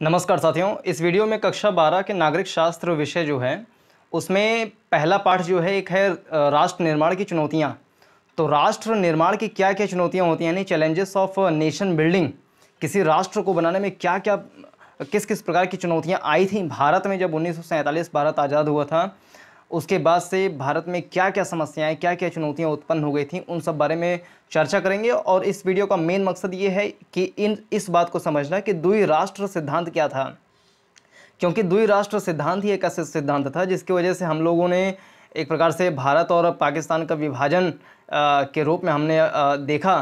नमस्कार साथियों, इस वीडियो में कक्षा 12 के नागरिक शास्त्र विषय जो है उसमें पहला पाठ जो है एक है राष्ट्र निर्माण की चुनौतियां। तो राष्ट्र निर्माण की क्या क्या चुनौतियां होती हैं, यानी चैलेंजेस ऑफ नेशन बिल्डिंग। किसी राष्ट्र को बनाने में क्या क्या किस किस प्रकार की चुनौतियां आई थी भारत में जब 1947 भारत आज़ाद हुआ था। उसके बाद से भारत में क्या क्या समस्याएं, क्या क्या चुनौतियां उत्पन्न हो गई थी, उन सब बारे में चर्चा करेंगे। और इस वीडियो का मेन मकसद ये है कि इस बात को समझना कि द्वि राष्ट्र सिद्धांत क्या था, क्योंकि द्वि राष्ट्र सिद्धांत ही एक ऐसा सिद्धांत था जिसकी वजह से हम लोगों ने एक प्रकार से भारत और पाकिस्तान का विभाजन के रूप में हमने देखा।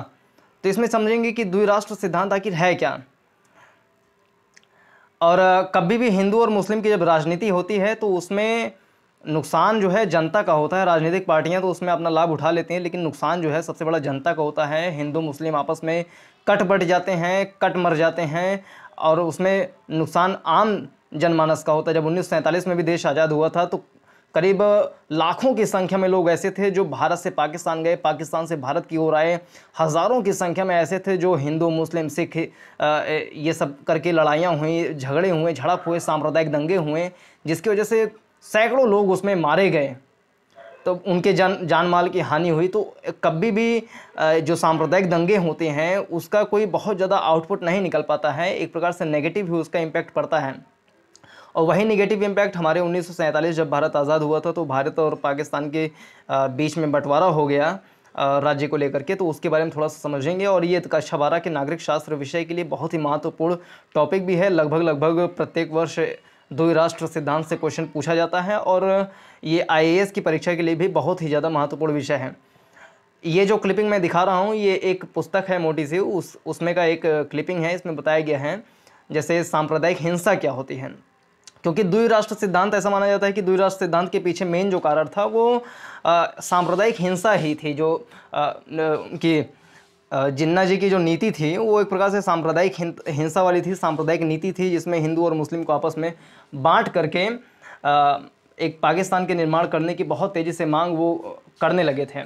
तो इसमें समझेंगे कि द्वि राष्ट्र सिद्धांत आखिर है क्या। और कभी भी हिंदू और मुस्लिम की जब राजनीति होती है तो उसमें नुकसान जो है जनता का होता है। राजनीतिक पार्टियां तो उसमें अपना लाभ उठा लेती हैं, लेकिन नुकसान जो है सबसे बड़ा जनता का होता है। हिंदू मुस्लिम आपस में कट बट जाते हैं, कट मर जाते हैं, और उसमें नुकसान आम जनमानस का होता है। जब 1947 में भी देश आज़ाद हुआ था तो करीब लाखों की संख्या में लोग ऐसे थे जो भारत से पाकिस्तान गए, पाकिस्तान से भारत की ओर आए। हज़ारों की संख्या में ऐसे थे जो हिंदू मुस्लिम सिख ये सब करके लड़ाइयाँ हुई, झगड़े हुए, झड़प हुए, सांप्रदायिक दंगे हुए, जिसकी वजह से सैकड़ों लोग उसमें मारे गए, तो उनके जान माल की हानि हुई। तो कभी भी जो सांप्रदायिक दंगे होते हैं उसका कोई बहुत ज़्यादा आउटपुट नहीं निकल पाता है, एक प्रकार से नेगेटिव ही उसका इम्पैक्ट पड़ता है। और वही नेगेटिव इम्पैक्ट हमारे 1947 जब भारत आज़ाद हुआ था तो भारत और पाकिस्तान के बीच में बंटवारा हो गया राज्य को लेकर के। तो उसके बारे में थोड़ा सा समझेंगे। और ये कक्षा 12 के नागरिक शास्त्र विषय के लिए बहुत ही महत्वपूर्ण टॉपिक भी है। लगभग प्रत्येक वर्ष द्वि राष्ट्र सिद्धांत से क्वेश्चन पूछा जाता है, और ये IAS की परीक्षा के लिए भी बहुत ही ज़्यादा महत्वपूर्ण विषय है। ये जो क्लिपिंग मैं दिखा रहा हूँ ये एक पुस्तक है मोटी सी, उसमें का एक क्लिपिंग है। इसमें बताया गया है जैसे सांप्रदायिक हिंसा क्या होती है, क्योंकि द्वि राष्ट्र सिद्धांत ऐसा माना जाता है कि द्वि राष्ट्र सिद्धांत के पीछे मेन जो कारण था वो सांप्रदायिक हिंसा ही थी। जो कि जिन्ना जी की जो नीति थी वो एक प्रकार से सांप्रदायिक हिंसा वाली थी, सांप्रदायिक नीति थी, जिसमें हिंदू और मुस्लिम को आपस में बांट करके एक पाकिस्तान के निर्माण करने की बहुत तेज़ी से मांग वो करने लगे थे।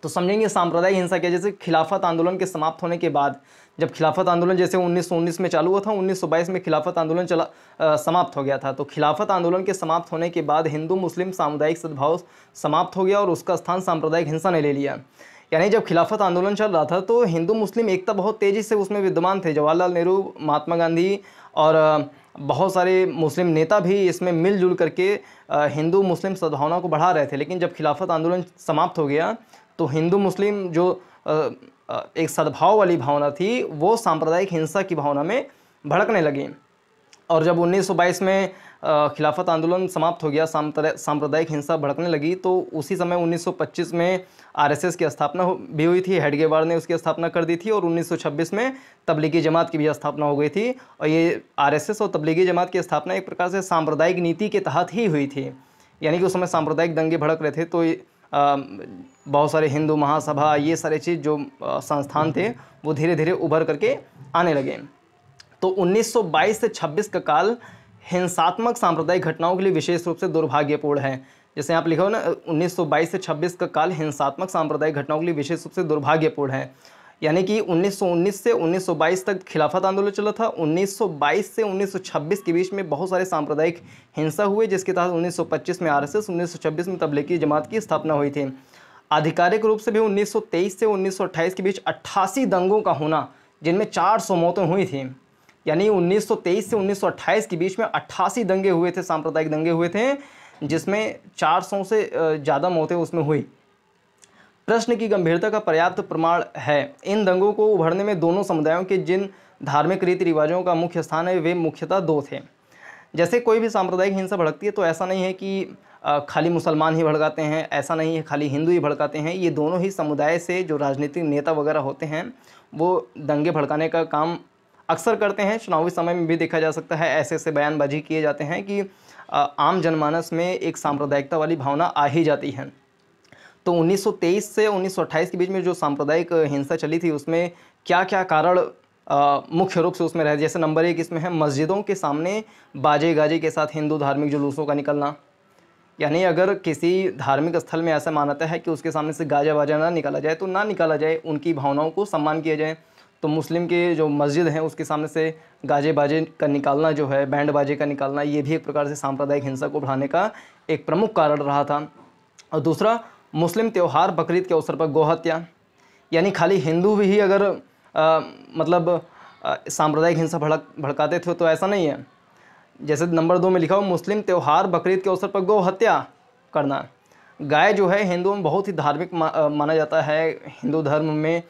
तो समझेंगे सांप्रदायिक हिंसा क्या। जैसे खिलाफत आंदोलन के समाप्त होने के बाद, जब खिलाफत आंदोलन जैसे 1919 में चालू हुआ था, 1922 में खिलाफत आंदोलन समाप्त हो गया था। तो खिलाफत आंदोलन के समाप्त होने के बाद हिंदू मुस्लिम सामुदायिक सद्भाव समाप्त हो गया और उसका स्थान सांप्रदायिक हिंसा ने ले लिया। यानी जब खिलाफत आंदोलन चल रहा था तो हिंदू मुस्लिम एकता बहुत तेज़ी से उसमें विद्यमान थे। जवाहरलाल नेहरू, महात्मा गांधी और बहुत सारे मुस्लिम नेता भी इसमें मिलजुल करके हिंदू मुस्लिम सद्भावना को बढ़ा रहे थे। लेकिन जब खिलाफत आंदोलन समाप्त हो गया तो हिंदू मुस्लिम जो एक सद्भाव वाली भावना थी वो सांप्रदायिक हिंसा की भावना में भड़कने लगी। और जब 1922 में खिलाफत आंदोलन समाप्त हो गया, सांप्रदायिक हिंसा भड़कने लगी, तो उसी समय 1925 में RSS की स्थापना भी हुई थी। हेडगेवार ने उसकी स्थापना कर दी थी, और 1926 में तबलीगी जमात की भी स्थापना हो गई थी। और ये RSS और तबलीगी जमात की स्थापना एक प्रकार से सांप्रदायिक नीति के तहत ही हुई थी, यानी कि उस समय सांप्रदायिक दंगे भड़क रहे थे। तो बहुत सारे हिंदू महासभा, ये सारे चीज़ जो संस्थान थे वो धीरे धीरे उभर करके आने लगे। तो 1922 से 26 का काल हिंसात्मक सांप्रदायिक घटनाओं के लिए विशेष रूप से दुर्भाग्यपूर्ण है। जैसे आप लिखो ना, 1922 से 26 का काल हिंसात्मक सांप्रदायिक घटनाओं के लिए विशेष रूप से दुर्भाग्यपूर्ण है। यानी कि 1919 से 1922 तक खिलाफत आंदोलन चला था। 1922 से 1926 के बीच में बहुत सारे सांप्रदायिक हिंसा हुए, जिसके तहत 1925 में RSS, 1926 में तबलीगी जमात की स्थापना हुई थी। आधिकारिक रूप से भी 1923 से 1928 के बीच 88 दंगों का होना, जिनमें 400 मौतें हुई थी। यानी 1923 से 1928 के बीच में 88 दंगे हुए थे, सांप्रदायिक दंगे हुए थे, जिसमें 400 से ज़्यादा मौतें उसमें हुई। प्रश्न की गंभीरता का पर्याप्त प्रमाण है। इन दंगों को उभरने में दोनों समुदायों के जिन धार्मिक रीति रिवाजों का मुख्य स्थान है वे मुख्यतः दो थे। जैसे कोई भी सांप्रदायिक हिंसा भड़कती है तो ऐसा नहीं है कि खाली मुसलमान ही भड़काते हैं, ऐसा नहीं है खाली हिंदू ही भड़काते हैं। ये दोनों ही समुदाय से जो राजनीतिक नेता वगैरह होते हैं वो दंगे भड़काने का काम अक्सर करते हैं। चुनावी समय में भी देखा जा सकता है, ऐसे ऐसे बयानबाजी किए जाते हैं कि आम जनमानस में एक सांप्रदायिकता वाली भावना आ ही जाती है। तो 1923 से 1928 के बीच में जो सांप्रदायिक हिंसा चली थी उसमें क्या क्या कारण मुख्य रूप से उसमें रहे। जैसे नंबर 1 इसमें है मस्जिदों के सामने बाजे गाजे के साथ हिंदू धार्मिक जुलूसों का निकलना। यानी अगर किसी धार्मिक स्थल में ऐसा मान्यता है कि उसके सामने से गाजा बाजा ना निकाला जाए तो ना निकाला जाए, उनकी भावनाओं को सम्मान किया जाए। तो मुस्लिम के जो मस्जिद हैं उसके सामने से गाजे बाजे का निकालना जो है, बैंड बाजे का निकालना, ये भी एक प्रकार से सांप्रदायिक हिंसा को बढ़ाने का एक प्रमुख कारण रहा था। और दूसरा, मुस्लिम त्यौहार बकरीद के अवसर पर गौहत्या, यानी खाली हिंदू भी अगर सांप्रदायिक हिंसा भड़काते थे तो ऐसा नहीं है। जैसे नंबर 2 में लिखा हो, मुस्लिम त्यौहार बकरीद के अवसर पर गौ हत्या करना। गाय जो है हिंदुओं में बहुत ही धार्मिक माना जाता है। हिंदू धर्म में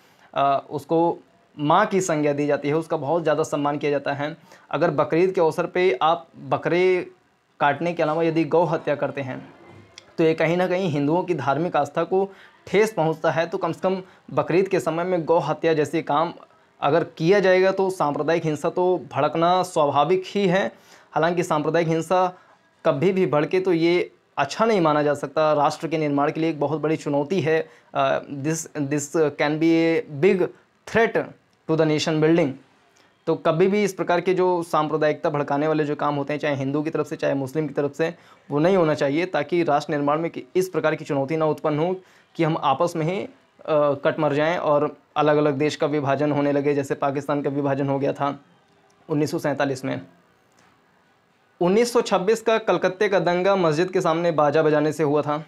उसको माँ की संज्ञा दी जाती है, उसका बहुत ज़्यादा सम्मान किया जाता है। अगर बकरीद के अवसर पे आप बकरे काटने के अलावा यदि गौ हत्या करते हैं तो ये कहीं ना कहीं हिंदुओं की धार्मिक आस्था को ठेस पहुंचता है। तो कम से कम बकरीद के समय में गौ हत्या जैसे काम अगर किया जाएगा तो सांप्रदायिक हिंसा तो भड़कना स्वाभाविक ही है। हालांकि सांप्रदायिक हिंसा कभी भी भड़के तो ये अच्छा नहीं माना जा सकता। राष्ट्र के निर्माण के लिए एक बहुत बड़ी चुनौती है। This can be a big threat to the nation building. तो कभी भी इस प्रकार के जो सांप्रदायिकता भड़काने वाले जो काम होते हैं, चाहे हिंदू की तरफ से चाहे मुस्लिम की तरफ से, वो नहीं होना चाहिए, ताकि राष्ट्र निर्माण में इस प्रकार की चुनौती ना उत्पन्न हो कि हम आपस में ही कट मर जाएं और अलग अलग देश का विभाजन होने लगे, जैसे पाकिस्तान का विभाजन हो गया था 1947 में। 1926 का कलकत्ते का दंगा मस्जिद के सामने बाजा बजाने से हुआ था।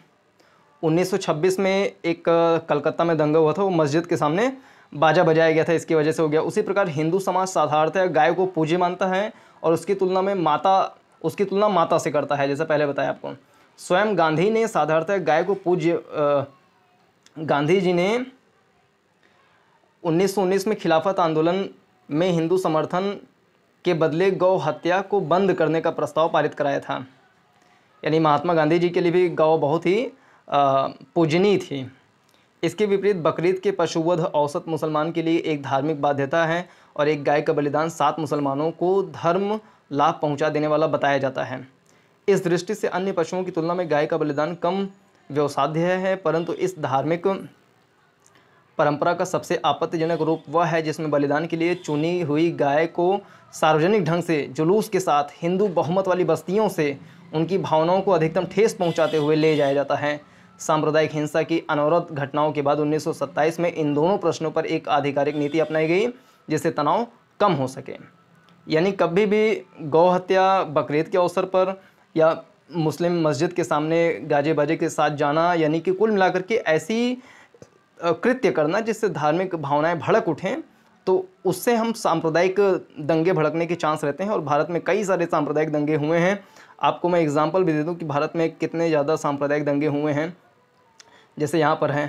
1926 में एक कलकत्ता में दंगा हुआ था, वो मस्जिद के सामने बाजा बजाया गया था, इसकी वजह से हो गया। उसी प्रकार हिंदू समाज साधारणतः गाय को पूज्य मानता है और उसकी तुलना माता से करता है, जैसा पहले बताया आपको। स्वयं गांधी ने साधारणतः गाय को पूज्य गांधी जी ने 1919 में खिलाफत आंदोलन में हिंदू समर्थन के बदले गौ हत्या को बंद करने का प्रस्ताव पारित कराया था। यानी महात्मा गांधी जी के लिए भी गौ बहुत ही पूजनीय थी। इसके विपरीत बकरीद के पशुवध औसत मुसलमान के लिए एक धार्मिक बाध्यता है और एक गाय का बलिदान 7 मुसलमानों को धर्म लाभ पहुंचा देने वाला बताया जाता है। इस दृष्टि से अन्य पशुओं की तुलना में गाय का बलिदान कम व्यवसाध्य है, परंतु इस धार्मिक परंपरा का सबसे आपत्तिजनक रूप वह है जिसमें बलिदान के लिए चुनी हुई गाय को सार्वजनिक ढंग से जुलूस के साथ हिंदू बहुमत वाली बस्तियों से उनकी भावनाओं को अधिकतम ठेस पहुंचाते हुए ले जाया जाता है। सांप्रदायिक हिंसा की अनवरत घटनाओं के बाद 1927 में इन दोनों प्रश्नों पर एक आधिकारिक नीति अपनाई गई जिससे तनाव कम हो सके। यानी कभी भी गौ हत्या बकरीद के अवसर पर या मुस्लिम मस्जिद के सामने गाजे बाजे के साथ जाना, यानी कि कुल मिलाकर के ऐसी कृत्य करना जिससे धार्मिक भावनाएं भड़क उठें, तो उससे हम सांप्रदायिक दंगे भड़कने के चांस रहते हैं। और भारत में कई सारे सांप्रदायिक दंगे हुए हैं। आपको मैं एग्जांपल भी दे दूं कि भारत में कितने ज़्यादा सांप्रदायिक दंगे हुए हैं। जैसे यहाँ पर है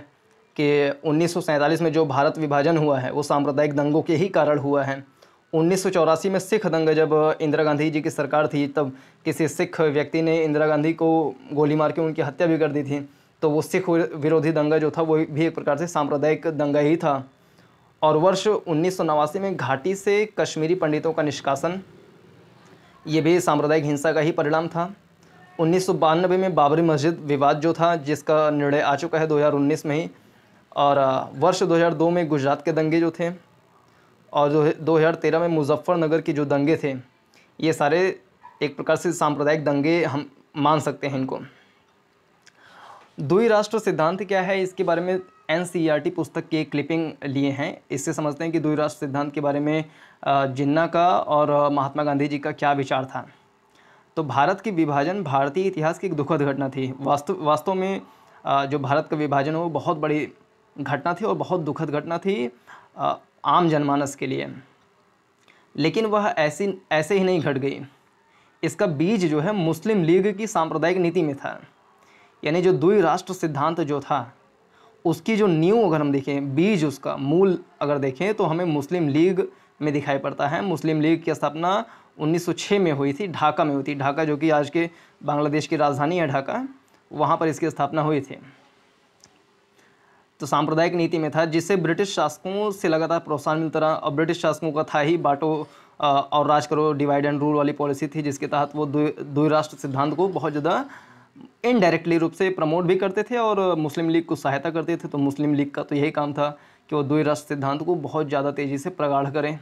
कि 1947 में जो भारत विभाजन हुआ है वो सांप्रदायिक दंगों के ही कारण हुआ है। 1984 में सिख दंगा, जब इंदिरा गांधी जी की सरकार थी, तब किसी सिख व्यक्ति ने इंदिरा गांधी को गोली मार के उनकी हत्या भी कर दी थी। तो वो सिख विरोधी दंगा जो था वो भी एक प्रकार से सांप्रदायिक दंगा ही था। और वर्ष 1989 में घाटी से कश्मीरी पंडितों का निष्कासन, ये भी सांप्रदायिक हिंसा का ही परिणाम था। 1992 में बाबरी मस्जिद विवाद जो था, जिसका निर्णय आ चुका है 2019 में ही। और वर्ष 2002 में गुजरात के दंगे जो थे, और 2013 में मुजफ्फरनगर के जो दंगे थे, ये सारे एक प्रकार से सांप्रदायिक दंगे हम मान सकते हैं इनको। द्वि राष्ट्र सिद्धांत क्या है, इसके बारे में NCERT पुस्तक की एक क्लिपिंग लिए हैं। इससे समझते हैं कि द्वि राष्ट्र सिद्धांत के बारे में जिन्ना का और महात्मा गांधी जी का क्या विचार था। तो भारत की विभाजन भारतीय इतिहास की एक दुखद घटना थी। वास्तव में जो भारत का विभाजन हो वो बहुत बड़ी घटना थी और बहुत दुखद घटना थी आम जनमानस के लिए। लेकिन वह ऐसे ही नहीं घट गई। इसका बीज जो है मुस्लिम लीग की सांप्रदायिक नीति में था। यानी जो द्वि राष्ट्र सिद्धांत जो था, उसकी जो नींव अगर हम देखें, बीज उसका मूल अगर देखें, तो हमें मुस्लिम लीग में दिखाई पड़ता है। मुस्लिम लीग की स्थापना 1906 में हुई थी, ढाका में हुई थी। ढाका जो कि आज के बांग्लादेश की राजधानी है ढाका, वहाँ पर इसकी स्थापना हुई थी। तो सांप्रदायिक नीति में था, जिससे ब्रिटिश शासकों से लगातार प्रोत्साहन मिलता रहा। और ब्रिटिश शासकों का था ही बांटो और राज करो, डिवाइड एंड रूल वाली पॉलिसी थी, जिसके तहत वो द्वि राष्ट्र सिद्धांत को बहुत ज़्यादा इनडायरेक्टली रूप से प्रमोट भी करते थे और मुस्लिम लीग को सहायता करते थे। तो मुस्लिम लीग का तो यही काम था कि वो द्वि राष्ट्र सिद्धांत को बहुत ज़्यादा तेज़ी से प्रगाढ़ करें।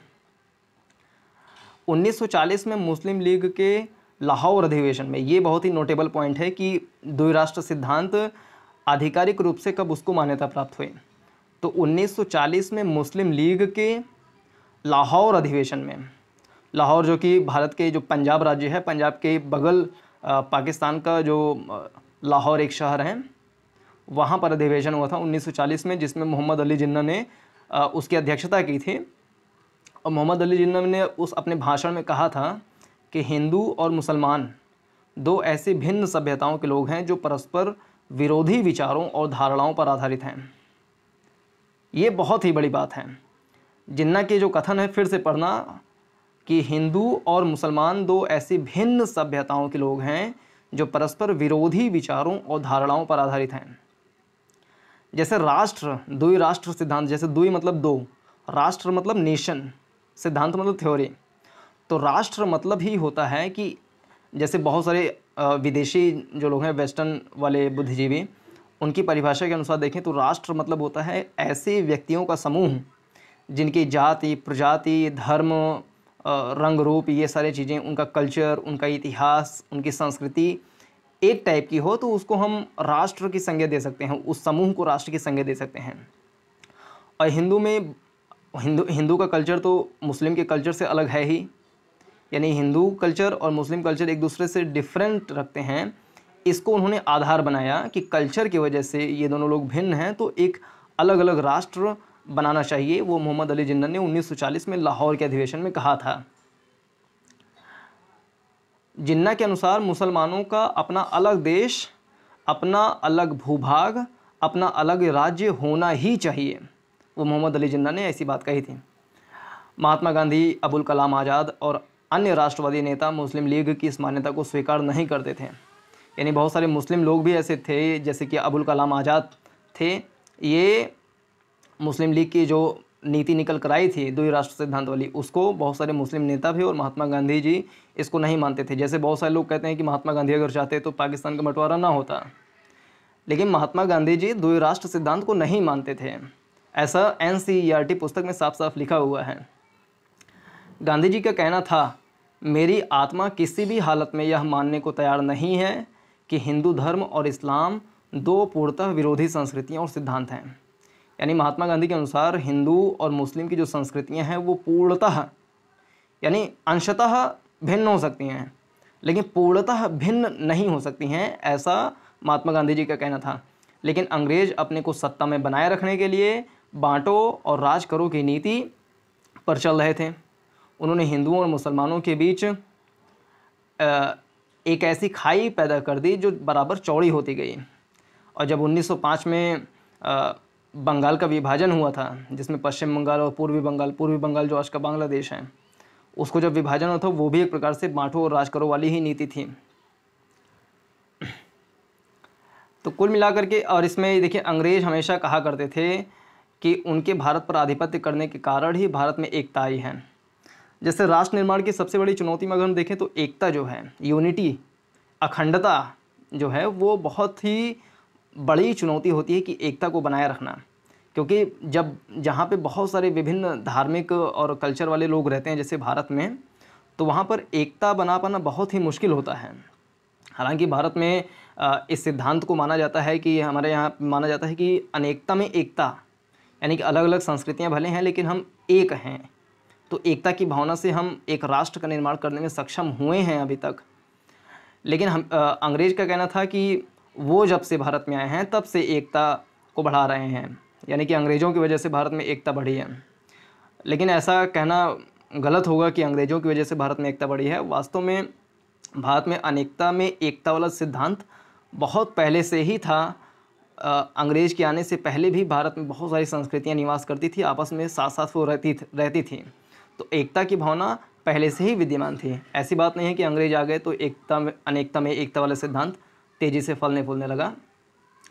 1940 में मुस्लिम लीग के लाहौर अधिवेशन में, ये बहुत ही नोटेबल पॉइंट है कि द्वि राष्ट्र सिद्धांत आधिकारिक रूप से कब उसको मान्यता प्राप्त हुई। तो 1940 में मुस्लिम लीग के लाहौर अधिवेशन में, लाहौर जो कि भारत के जो पंजाब राज्य है, पंजाब के बगल पाकिस्तान का जो लाहौर एक शहर है, वहाँ पर अधिवेशन हुआ था 1940 में, जिसमें मोहम्मद अली जिन्ना ने उसकी अध्यक्षता की थी। और मोहम्मद अली जिन्ना ने उस अपने भाषण में कहा था कि हिंदू और मुसलमान दो ऐसी भिन्न सभ्यताओं के लोग हैं जो परस्पर विरोधी विचारों और धारणाओं पर आधारित हैं। ये बहुत ही बड़ी बात है। जिन्ना के जो कथन है, फिर से पढ़ना, कि हिंदू और मुसलमान दो ऐसी भिन्न सभ्यताओं के लोग हैं जो परस्पर विरोधी विचारों और धारणाओं पर आधारित हैं। जैसे राष्ट्र, द्वि राष्ट्र सिद्धांत, जैसे द्वि मतलब दो, राष्ट्र मतलब नेशन, सिद्धांत मतलब थ्योरी। तो राष्ट्र मतलब ही होता है कि जैसे बहुत सारे विदेशी जो लोग हैं, वेस्टर्न वाले बुद्धिजीवी, उनकी परिभाषा के अनुसार देखें तो राष्ट्र मतलब होता है ऐसे व्यक्तियों का समूह जिनकी जाति, प्रजाति, धर्म, रंग रूप, ये सारी चीज़ें, उनका कल्चर, उनका इतिहास, उनकी संस्कृति एक टाइप की हो, तो उसको हम राष्ट्र की संज्ञा दे सकते हैं, उस समूह को राष्ट्र की संज्ञा दे सकते हैं। और हिंदू में हिंदू का कल्चर तो मुस्लिम के कल्चर से अलग है ही, यानी हिंदू कल्चर और मुस्लिम कल्चर एक दूसरे से डिफरेंट रखते हैं। इसको उन्होंने आधार बनाया कि कल्चर की वजह से ये दोनों लोग भिन्न हैं, तो एक अलग अलग राष्ट्र बनाना चाहिए। वो मोहम्मद अली जिन्ना ने 1940 में लाहौर के अधिवेशन में कहा था। जिन्ना के अनुसार मुसलमानों का अपना अलग देश, अपना अलग भूभाग, अपना अलग राज्य होना ही चाहिए। वो मोहम्मद अली जिन्ना ने ऐसी बात कही थी। महात्मा गांधी, अबुल कलाम आज़ाद और अन्य राष्ट्रवादी नेता मुस्लिम लीग की इस मान्यता को स्वीकार नहीं करते थे। यानी बहुत सारे मुस्लिम लोग भी ऐसे थे, जैसे कि अबुल कलाम आज़ाद थे। ये मुस्लिम लीग की जो नीति निकल कर आई थी द्वि राष्ट्र सिद्धांत वाली, उसको बहुत सारे मुस्लिम नेता भी और महात्मा गांधी जी इसको नहीं मानते थे। जैसे बहुत सारे लोग कहते हैं कि महात्मा गांधी अगर चाहते तो पाकिस्तान का बंटवारा ना होता, लेकिन महात्मा गांधी जी द्वि राष्ट्र सिद्धांत को नहीं मानते थे। ऐसा NCERT पुस्तक में साफ साफ लिखा हुआ है। गांधी जी का कहना था, मेरी आत्मा किसी भी हालत में यह मानने को तैयार नहीं है कि हिंदू धर्म और इस्लाम दो पूर्णतः विरोधी संस्कृतियाँ और सिद्धांत हैं। यानी महात्मा गांधी के अनुसार हिंदू और मुस्लिम की जो संस्कृतियां हैं वो पूर्णतः, यानी अंशतः भिन्न हो सकती हैं, लेकिन पूर्णतः भिन्न नहीं हो सकती हैं, ऐसा महात्मा गांधी जी का कहना था। लेकिन अंग्रेज अपने को सत्ता में बनाए रखने के लिए बांटो और राज करो की नीति पर चल रहे थे। उन्होंने हिंदुओं और मुसलमानों के बीच एक ऐसी खाई पैदा कर दी जो बराबर चौड़ी होती गई। और जब 1905 में बंगाल का विभाजन हुआ था, जिसमें पश्चिम बंगाल और पूर्वी बंगाल जो आज का बांग्लादेश है, उसको जब विभाजन हुआ था, वो भी एक प्रकार से बांटो और राज करो वाली ही नीति थी। तो कुल मिलाकर के, और इसमें देखिए अंग्रेज हमेशा कहा करते थे कि उनके भारत पर आधिपत्य करने के कारण ही भारत में एकता आई है। जैसे राष्ट्र निर्माण की सबसे बड़ी चुनौती में अगर हम देखें तो एकता जो है, यूनिटी, अखंडता जो है, वो बहुत ही बड़ी चुनौती होती है कि एकता को बनाए रखना। क्योंकि जब जहाँ पे बहुत सारे विभिन्न धार्मिक और कल्चर वाले लोग रहते हैं जैसे भारत में, तो वहाँ पर एकता बना पाना बहुत ही मुश्किल होता है। हालांकि भारत में इस सिद्धांत को माना जाता है कि हमारे यहाँ माना जाता है कि अनेकता में एकता, यानी कि अलग अलग संस्कृतियाँ भले हैं लेकिन हम एक हैं। तो एकता की भावना से हम एक राष्ट्र का निर्माण करने में सक्षम हुए हैं अभी तक। लेकिन हम अंग्रेज का कहना था कि वो जब से भारत में आए हैं तब से एकता को बढ़ा रहे हैं, यानी कि अंग्रेज़ों की वजह से भारत में एकता बढ़ी है। लेकिन ऐसा कहना गलत होगा कि अंग्रेज़ों की वजह से भारत में एकता बढ़ी है। वास्तव में भारत में अनेकता में एकता वाला सिद्धांत बहुत पहले से ही था। अंग्रेज़ के आने से पहले भी भारत में बहुत सारी संस्कृतियाँ निवास करती थी, आपस में साथ साथ वो रहती थी। तो एकता की भावना पहले से ही विद्यमान थी। ऐसी बात नहीं है कि अंग्रेज आ गए तो अनेकता में एकता वाला सिद्धांत तेज़ी से फलने फूलने लगा,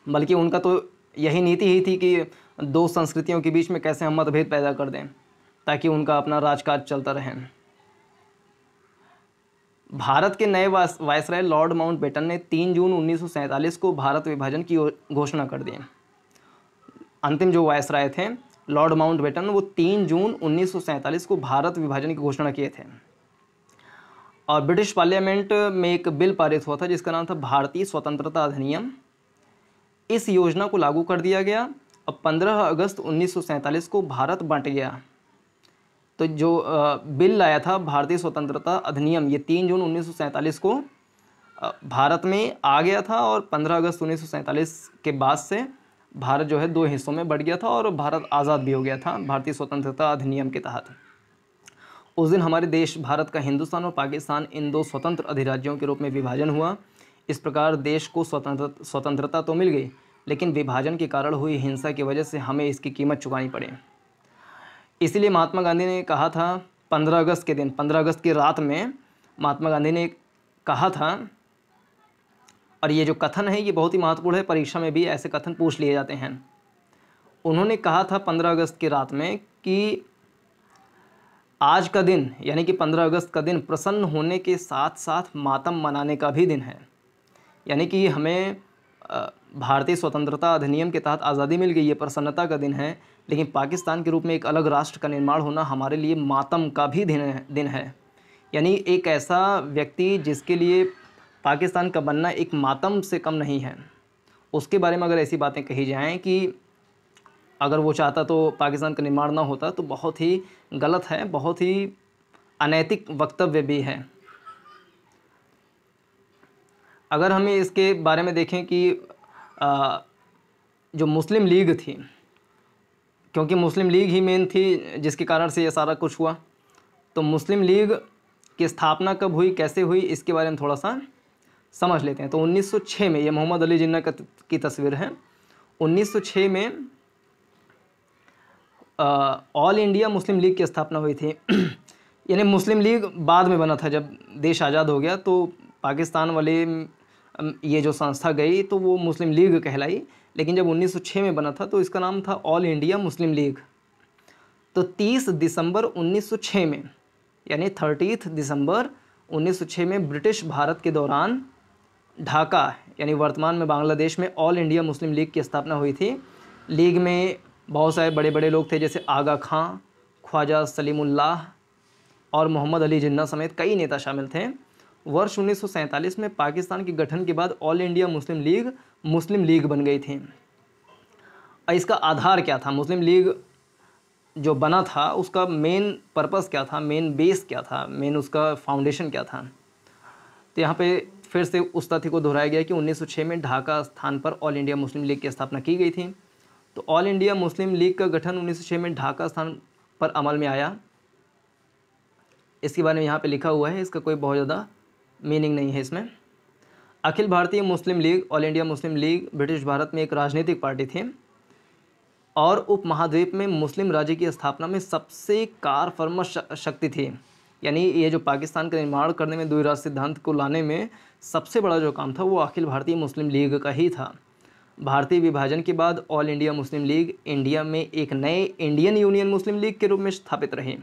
बल्कि उनका तो यही नीति ही थी कि दो संस्कृतियों के बीच में कैसे हम मतभेद पैदा कर दें ताकि उनका अपना राजकाज चलता रहे। भारत के नए वायसराय लॉर्ड माउंटबेटन ने 3 जून 1947 को भारत विभाजन की घोषणा कर दी। अंतिम जो वायसराय थे लॉर्ड माउंटबेटन, वो 3 जून 1947 को भारत विभाजन की घोषणा किए थे। और ब्रिटिश पार्लियामेंट में एक बिल पारित हुआ था जिसका नाम था भारतीय स्वतंत्रता अधिनियम। इस योजना को लागू कर दिया गया और 15 अगस्त 1947 को भारत बंट गया। तो जो बिल लाया था भारतीय स्वतंत्रता अधिनियम, ये 3 जून 1947 को भारत में आ गया था और 15 अगस्त 1947 के बाद से भारत जो है 2 हिस्सों में बँट गया था और भारत आज़ाद भी हो गया था भारतीय स्वतंत्रता अधिनियम के तहत। उस दिन हमारे देश भारत का हिंदुस्तान और पाकिस्तान इन 2 स्वतंत्र अधिराज्यों के रूप में विभाजन हुआ। इस प्रकार देश को स्वतंत्रता तो मिल गई, लेकिन विभाजन के कारण हुई हिंसा की वजह से हमें इसकी कीमत चुकानी पड़ी। इसीलिए महात्मा गांधी ने कहा था 15 अगस्त के दिन, 15 अगस्त की रात में महात्मा गांधी ने कहा था, और ये जो कथन है ये बहुत ही महत्वपूर्ण है, परीक्षा में भी ऐसे कथन पूछ लिए जाते हैं। उन्होंने कहा था 15 अगस्त की रात में कि आज का दिन यानी कि 15 अगस्त का दिन प्रसन्न होने के साथ साथ मातम मनाने का भी दिन है। यानी कि हमें भारतीय स्वतंत्रता अधिनियम के तहत आज़ादी मिल गई, ये प्रसन्नता का दिन है, लेकिन पाकिस्तान के रूप में एक अलग राष्ट्र का निर्माण होना हमारे लिए मातम का भी दिन है। यानी एक ऐसा व्यक्ति जिसके लिए पाकिस्तान का बनना एक मातम से कम नहीं है, उसके बारे में अगर ऐसी बातें कही जाएं कि अगर वो चाहता तो पाकिस्तान का निर्माण ना होता, तो बहुत ही गलत है, बहुत ही अनैतिक वक्तव्य भी है। अगर हमें इसके बारे में देखें कि जो मुस्लिम लीग थी, क्योंकि मुस्लिम लीग ही मेन थी जिसके कारण से ये सारा कुछ हुआ, तो मुस्लिम लीग की स्थापना कब हुई, कैसे हुई, इसके बारे में थोड़ा सा समझ लेते हैं। तो 1906 में, ये मोहम्मद अली जिन्ना की तस्वीर है, 1906 में ऑल इंडिया मुस्लिम लीग की स्थापना हुई थी। यानी मुस्लिम लीग बाद में बना था, जब देश आज़ाद हो गया तो पाकिस्तान वाले ये जो संस्था गई तो वो मुस्लिम लीग कहलाई, लेकिन जब 1906 में बना था तो इसका नाम था ऑल इंडिया मुस्लिम लीग। तो 30 दिसंबर 1906 में, यानी 30 दिसंबर 1906 में ब्रिटिश भारत के दौरान ढाका यानी वर्तमान में बांग्लादेश में ऑल इंडिया मुस्लिम लीग की स्थापना हुई थी। लीग में बहुत सारे बड़े बड़े लोग थे, जैसे आगा खां, ख्वाजा सलीमुल्लाह और मोहम्मद अली जिन्ना समेत कई नेता शामिल थे। वर्ष 1947 में पाकिस्तान के गठन के बाद ऑल इंडिया मुस्लिम लीग बन गई थी। इसका आधार क्या था, मुस्लिम लीग जो बना था उसका मेन पर्पस क्या था, मेन बेस क्या था, मेन उसका फाउंडेशन क्या था। तो यहाँ पे फिर से उस तथ्य को दोहराया गया कि 1906 में ढाका स्थान पर ऑल इंडिया मुस्लिम लीग की स्थापना की गई थी। तो ऑल इंडिया मुस्लिम लीग का गठन 1906 में ढाका स्थान पर अमल में आया। इसके बारे में यहाँ पे लिखा हुआ है, इसका कोई बहुत ज़्यादा मीनिंग नहीं है इसमें। अखिल भारतीय Muslim League, all India Muslim League British Bharat में एक राजनीतिक पार्टी थी और उपमहाद्वीप में मुस्लिम राज्य की स्थापना में सबसे कारफर्मा शक्ति थी। यानी ये जो पाकिस्तान का निर्माण करने में द्विराष्ट्र सिद्धांत को लाने में सबसे बड़ा जो काम था वो अखिल भारतीय मुस्लिम लीग का ही था। भारतीय विभाजन के बाद all India Muslim league India में एक नए इंडियन यूनियन मुस्लिम लीग के रूप में स्थापित रही।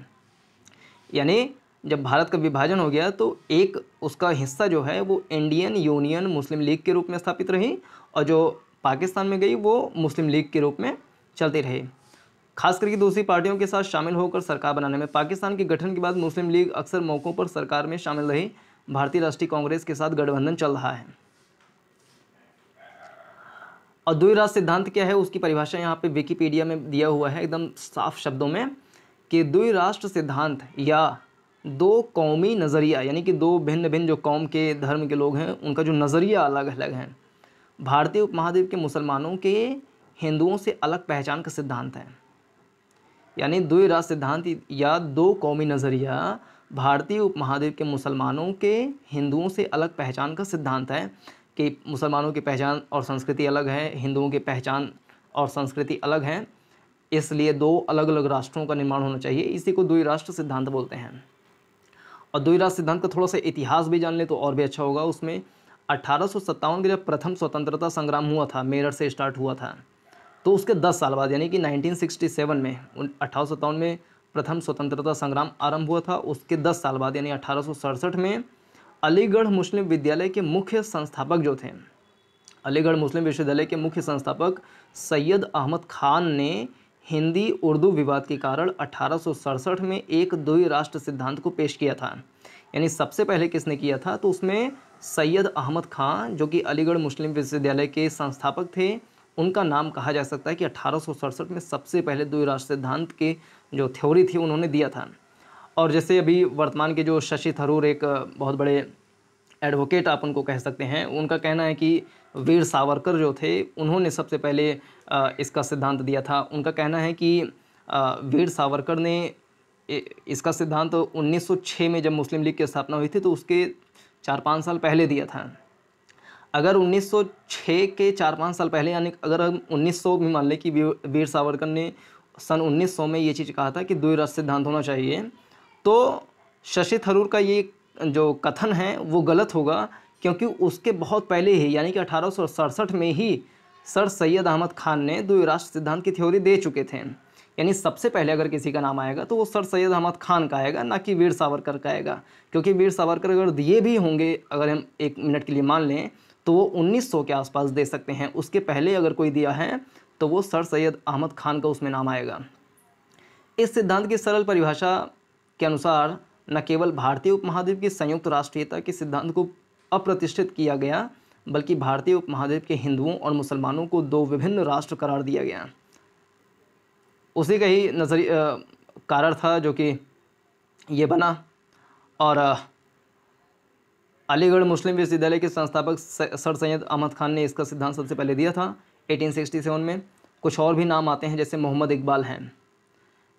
यानी जब भारत का विभाजन हो गया तो एक उसका हिस्सा जो है वो इंडियन यूनियन मुस्लिम लीग के रूप में स्थापित रही और जो पाकिस्तान में गई वो मुस्लिम लीग के रूप में चलती रही। खास करके दूसरी पार्टियों के साथ शामिल होकर सरकार बनाने में पाकिस्तान के गठन के बाद मुस्लिम लीग अक्सर मौक़ों पर सरकार में शामिल रही। भारतीय राष्ट्रीय कांग्रेस के साथ गठबंधन चल रहा है। और द्विराष्ट्र सिद्धांत क्या है उसकी परिभाषा यहाँ पे विकिपीडिया में दिया हुआ है एकदम साफ शब्दों में कि द्विराष्ट्र सिद्धांत या दो कौमी नज़रिया, यानी कि दो भिन्न भिन्न जो कौम के धर्म के लोग हैं उनका जो नज़रिया अलग अलग है, भारतीय उपमहाद्वीप के मुसलमानों के हिंदुओं से अलग पहचान का सिद्धांत है। यानी द्विराष्ट्र सिद्धांत या दो कौमी नज़रिया भारतीय उपमहाद्वीप के मुसलमानों के हिंदुओं से अलग पहचान का सिद्धांत है कि मुसलमानों की पहचान और संस्कृति अलग है, हिंदुओं की पहचान और संस्कृति अलग है, इसलिए दो अलग अलग राष्ट्रों का निर्माण होना चाहिए। इसी को द्विराष्ट्र सिद्धांत बोलते हैं। और द्विराष्ट्र सिद्धांत का थोड़ा सा इतिहास भी जान ले तो और भी अच्छा होगा। उसमें 1857 के जब प्रथम स्वतंत्रता संग्राम हुआ था, मेरठ से स्टार्ट हुआ था, तो उसके 10 साल बाद यानी कि 1967 में 1857 में प्रथम स्वतंत्रता संग्राम आरंभ हुआ था। उसके 10 साल बाद यानी 1867 में अलीगढ़ मुस्लिम विद्यालय के मुख्य संस्थापक जो थे, अलीगढ़ मुस्लिम विश्वविद्यालय के मुख्य संस्थापक सैयद अहमद खान ने हिंदी उर्दू विवाद के कारण 1867 में एक द्विराष्ट्र सिद्धांत को पेश किया था। यानी सबसे पहले किसने किया था तो उसमें सैयद अहमद खान जो कि अलीगढ़ मुस्लिम विश्वविद्यालय के संस्थापक थे, उनका नाम कहा जा सकता है कि 1867 में सबसे पहले द्विराष्ट्र सिद्धांत की जो थ्योरी थी उन्होंने दिया था। और जैसे अभी वर्तमान के जो शशि थरूर एक बहुत बड़े एडवोकेट आप उनको कह सकते हैं, उनका कहना है कि वीर सावरकर जो थे उन्होंने सबसे पहले इसका सिद्धांत दिया था। उनका कहना है कि वीर सावरकर ने इसका सिद्धांत 1906 में जब मुस्लिम लीग की स्थापना हुई थी तो उसके 4-5 साल पहले दिया था। अगर 1906 के 4-5 साल पहले, यानी अगर हम 1900 भी मान लें कि वीर सावरकर ने सन 1900 में ये चीज़ कहा था कि द्विराष्ट्र सिद्धांत होना चाहिए, तो शशि थरूर का ये जो कथन है वो गलत होगा, क्योंकि उसके बहुत पहले ही यानी कि 1867 में ही सर सैयद अहमद खान ने द्विराष्ट्र सिद्धांत की थ्योरी दे चुके थे। यानी सबसे पहले अगर किसी का नाम आएगा तो वो सर सैयद अहमद खान का आएगा, ना कि वीर सावरकर का आएगा। क्योंकि वीर सावरकर अगर दिए भी होंगे, अगर हम एक मिनट के लिए मान लें, तो वो 1900 के आसपास दे सकते हैं। उसके पहले अगर कोई दिया है तो वो सर सैयद अहमद खान का उसमें नाम आएगा। इस सिद्धांत की सरल परिभाषा के अनुसार न केवल भारतीय उपमहाद्वीप की संयुक्त राष्ट्रीयता के सिद्धांत को अप्रतिष्ठित किया गया, बल्कि भारतीय उपमहाद्वीप के हिंदुओं और मुसलमानों को दो विभिन्न राष्ट्र करार दिया गया। उसी का ही कारण था जो कि ये बना। और अलीगढ़ मुस्लिम विश्वविद्यालय के संस्थापक सर सैयद अहमद खान ने इसका सिद्धांत सबसे पहले दिया था 1867 में। कुछ और भी नाम आते हैं, जैसे मोहम्मद इकबाल हैं।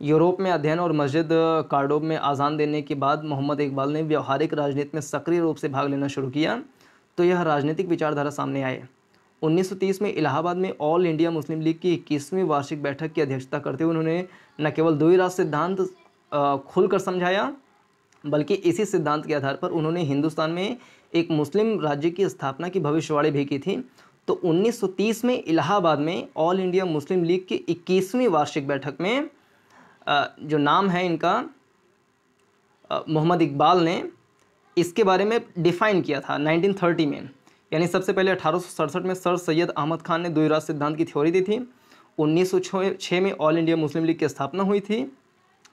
यूरोप में अध्ययन और मस्जिद कार्डोब में आज़ान देने के बाद मोहम्मद इकबाल ने व्यवहारिक राजनीति में सक्रिय रूप से भाग लेना शुरू किया, तो यह राजनीतिक विचारधारा सामने आए। 1930 में इलाहाबाद में ऑल इंडिया मुस्लिम लीग की 21वीं वार्षिक बैठक की अध्यक्षता करते हुए उन्होंने न केवल द्विराष्ट्र सिद्धांत खुलकर समझाया, बल्कि इसी सिद्धांत के आधार पर उन्होंने हिंदुस्तान में एक मुस्लिम राज्य की स्थापना की भविष्यवाणी भी की थी। तो 1930 में इलाहाबाद में ऑल इंडिया मुस्लिम लीग की 21वीं वार्षिक बैठक में जो नाम है इनका मोहम्मद इकबाल ने इसके बारे में डिफ़ाइन किया था 1930 में। यानी सबसे पहले 1867 में सर सैयद अहमद खान ने द्विराष्ट्र सिद्धांत की थ्योरी दी थी। 1906 में ऑल इंडिया मुस्लिम लीग की स्थापना हुई थी।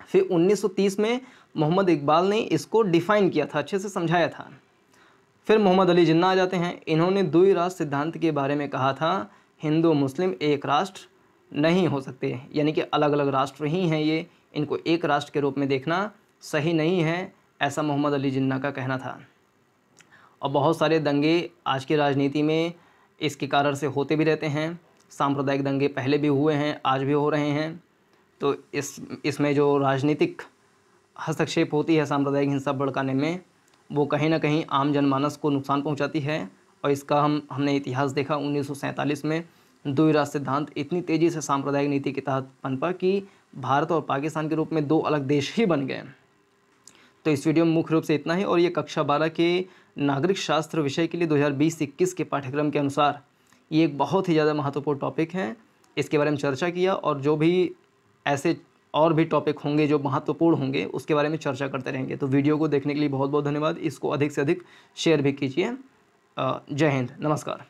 फिर 1930 में मोहम्मद इकबाल ने इसको डिफ़ाइन किया था, अच्छे से समझाया था। फिर मोहम्मद अली जिन्ना आ जाते हैं। इन्होंने द्विराष्ट्र सिद्धांत के बारे में कहा था हिंदू मुस्लिम एक राष्ट्र नहीं हो सकते, यानी कि अलग अलग राष्ट्र ही हैं ये, इनको एक राष्ट्र के रूप में देखना सही नहीं है, ऐसा मोहम्मद अली जिन्ना का कहना था। और बहुत सारे दंगे आज की राजनीति में इसके कारण से होते भी रहते हैं। सांप्रदायिक दंगे पहले भी हुए हैं, आज भी हो रहे हैं। तो इसमें जो राजनीतिक हस्तक्षेप होती है सांप्रदायिक हिंसा भड़काने में, वो कहीं ना कहीं आम जनमानस को नुकसान पहुंचाती है। और इसका हमने इतिहास देखा 1947 में द्विराष्ट्र सिद्धांत इतनी तेज़ी से सांप्रदायिक नीति के तहत पनपा कि भारत और पाकिस्तान के रूप में दो अलग देश ही बन गए। तो इस वीडियो में मुख्य रूप से इतना ही। और ये कक्षा 12 के नागरिक शास्त्र विषय के लिए 2020-21 के पाठ्यक्रम के अनुसार ये एक बहुत ही ज़्यादा महत्वपूर्ण टॉपिक है। इसके बारे में चर्चा किया, और जो भी ऐसे और भी टॉपिक होंगे जो महत्वपूर्ण होंगे उसके बारे में चर्चा करते रहेंगे। तो वीडियो को देखने के लिए बहुत बहुत धन्यवाद। इसको अधिक से अधिक शेयर भी कीजिए। जय हिंद, नमस्कार।